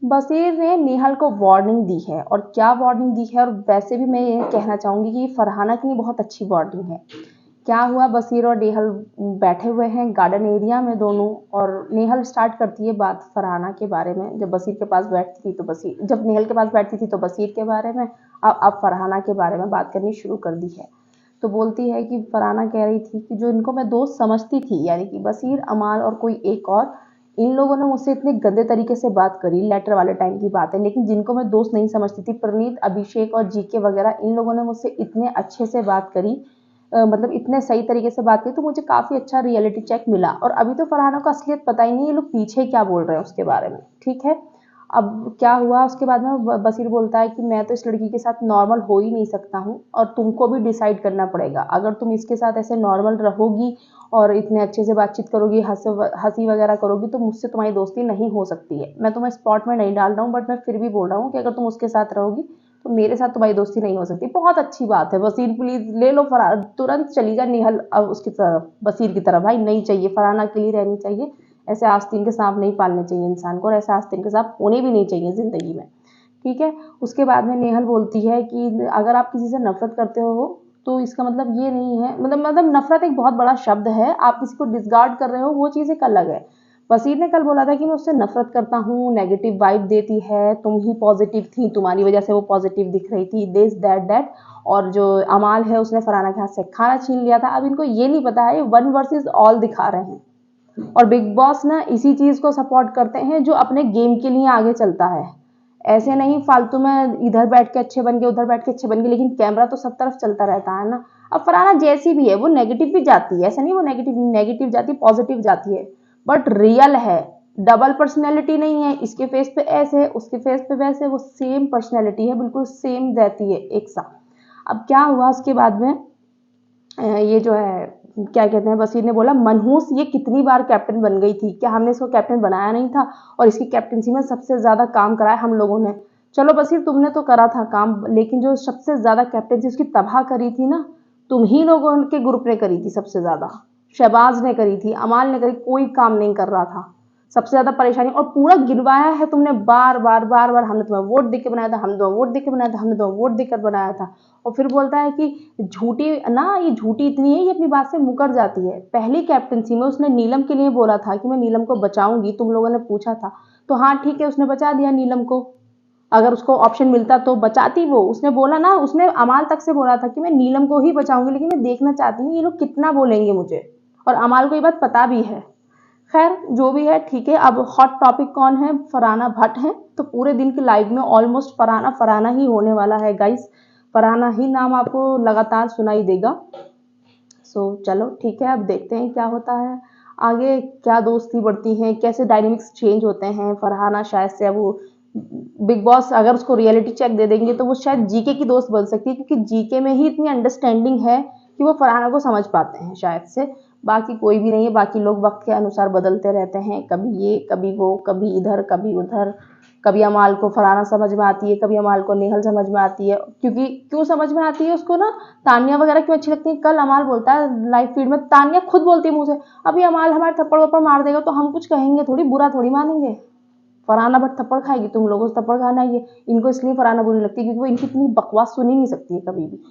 बशीर ने नेहल को वार्निंग दी है, और क्या वार्निंग दी है, और वैसे भी मैं ये कहना चाहूँगी कि फरहाना के लिए बहुत अच्छी वार्निंग है। क्या हुआ, बशीर और नेहल बैठे हुए हैं गार्डन एरिया में दोनों, और नेहल स्टार्ट करती है बात फरहाना के बारे में। जब बशीर के पास बैठती थी तो बशीर, जब नेहल के पास बैठती थी तो बशीर के बारे में, अब फरहाना के बारे में बात करनी शुरू कर दी है। तो बोलती है कि फरहाना कह रही थी कि जो इनको मैं दोस्त समझती थी, यानी कि बशीर, अमाल और कोई एक और, इन लोगों ने मुझसे इतने गंदे तरीके से बात करी, लेटर वाले टाइम की बात है, लेकिन जिनको मैं दोस्त नहीं समझती थी, प्रणीत, अभिषेक और जीके वगैरह, इन लोगों ने मुझसे इतने अच्छे से बात करी, मतलब इतने सही तरीके से बात की, तो मुझे काफ़ी अच्छा रियलिटी चेक मिला। और अभी तो फरहाना को असलियत पता ही नहीं ये लोग पीछे क्या बोल रहे हैं उसके बारे में, ठीक है। अब क्या हुआ उसके बाद में, बशीर बोलता है कि मैं तो इस लड़की के साथ नॉर्मल हो ही नहीं सकता हूँ, और तुमको भी डिसाइड करना पड़ेगा। अगर तुम इसके साथ ऐसे नॉर्मल रहोगी और इतने अच्छे से बातचीत करोगी, हंसी वगैरह करोगी, तो मुझसे तुम्हारी दोस्ती नहीं हो सकती है। मैं तुम्हें स्पॉट में नहीं डाल रहा हूँ, बट मैं फिर भी बोल रहा हूँ कि अगर तुम उसके साथ रहोगी तो मेरे साथ तुम्हारी दोस्ती नहीं हो सकती। बहुत अच्छी बात है बशीर, प्लीज ले लो फरहाना, तुरंत चली जा निहल अब उसकी तरफ, बशीर की तरफ। भाई नहीं चाहिए, फरहाना अकेली रहनी चाहिए। ऐसे आस्तीन के सांप नहीं पालने चाहिए इंसान को, और ऐसे आस्तीन के सांप होने भी नहीं चाहिए जिंदगी में, ठीक है। उसके बाद में नेहल बोलती है कि अगर आप किसी से नफरत करते हो तो इसका मतलब ये नहीं है, मतलब नफरत एक बहुत बड़ा शब्द है, आप किसी को डिसगार्ड कर रहे हो वो चीज़ एक अलग है। वसीर ने कल बोला था कि मैं उससे नफरत करता हूँ, नेगेटिव वाइब देती है, तुम ही पॉजिटिव थी, तुम्हारी वजह से वो पॉजिटिव दिख रही थी, दिस दैट दैट। और जो अमाल है उसने फरहाना के हाथ से खाना छीन लिया था। अब इनको ये नहीं पता है, वन वर्सेस ऑल दिखा रहे हैं, और बिग बॉस ना इसी चीज को सपोर्ट करते हैं जो अपने गेम के लिए आगे चलता है। ऐसे नहीं फालतू में इधर बैठ के अच्छे बन गए, उधर बैठ के अच्छे बन गए, लेकिन कैमरा तो सब तरफ चलता रहता है ना। अब फरहाना जैसी भी है वो नेगेटिव भी जाती है, ऐसा नहीं वो नेगेटिव नेगेटिव जाती, पॉजिटिव जाती है, बट रियल है। डबल पर्सनैलिटी नहीं है, इसके फेस पे ऐसे है, उसके फेस पे वैसे, वो सेम पर्सनैलिटी है, बिल्कुल सेम रहती है एक साथ। अब क्या हुआ उसके बाद में, ये जो है क्या कहते हैं, बशीर ने बोला मनहूस ये कितनी बार कैप्टन बन गई थी, क्या हमने इसको कैप्टन बनाया नहीं था, और इसकी कैप्टनसी में सबसे ज़्यादा काम कराया हम लोगों ने। चलो बशीर तुमने तो करा था काम, लेकिन जो सबसे ज़्यादा कैप्टनसी उसकी तबाह करी थी ना, तुम ही लोगों के ग्रुप ने करी थी सबसे ज़्यादा। शहबाज ने करी थी, अमाल ने करी, कोई काम नहीं कर रहा था। सबसे ज़्यादा परेशानी, और पूरा गिरवाया है तुमने, बार बार बार बार, हमने तुम्हें वोट देके बनाया था, हमने तुम्हें वोट देके बनाया था, हमने तुम्हें वोट देकर बनाया था। और फिर बोलता है कि झूठी ना, ये झूठी इतनी है, ये अपनी बात से मुकर जाती है। पहली कैप्टनसी में उसने नीलम के लिए बोला था कि मैं नीलम को बचाऊंगी, तुम लोगों ने पूछा था, तो हाँ ठीक है उसने बचा दिया नीलम को। अगर उसको ऑप्शन मिलता तो बचाती वो, उसने बोला ना, उसने अमाल तक से बोला था कि मैं नीलम को ही बचाऊंगी, लेकिन मैं देखना चाहती हूँ ये लोग कितना बोलेंगे मुझे, और अमाल को ये बात पता भी है। खैर जो भी है ठीक है। अब हॉट टॉपिक कौन है, फरहाना भट्ट है, तो पूरे दिन की लाइव में ऑलमोस्ट फरहाना फरहाना ही होने वाला है गाइस। फरहाना ही नाम आपको लगातार सुनाई देगा। सो चलो ठीक है, अब देखते हैं क्या होता है आगे, क्या दोस्ती बढ़ती हैं, कैसे डायनेमिक्स चेंज होते हैं। फरहाना शायद से अब वो बिग बॉस अगर उसको रियलिटी चेक दे देंगे तो वो शायद जीके की दोस्त बन सकती है, क्योंकि जीके में ही इतनी अंडरस्टैंडिंग है कि वो फरहाना को समझ पाते हैं शायद से। बाकी कोई भी नहीं है, बाकी लोग वक्त के अनुसार बदलते रहते हैं, कभी ये कभी वो, कभी इधर कभी उधर। कभी अमाल को फरहाना समझ में आती है, कभी अमाल को नेहल समझ में आती है, क्योंकि क्यों समझ में आती है उसको ना, तानिया वगैरह क्यों अच्छी लगती है। कल अमाल बोलता है लाइव फीड में, तानिया खुद बोलती है मुँह से, अभी अमाल हमारे थप्पड़ वप्पड़ मार देगा तो हम कुछ कहेंगे थोड़ी, बुरा थोड़ी मानेंगे। फरहाना बट थप्पड़ खाएगी, तुम लोगों से थप्पड़ खाना है ये, इनको इसलिए फरहाना बुरी लगती है क्योंकि वो इनकी इतनी बकवास सुनी नहीं सकती है कभी भी।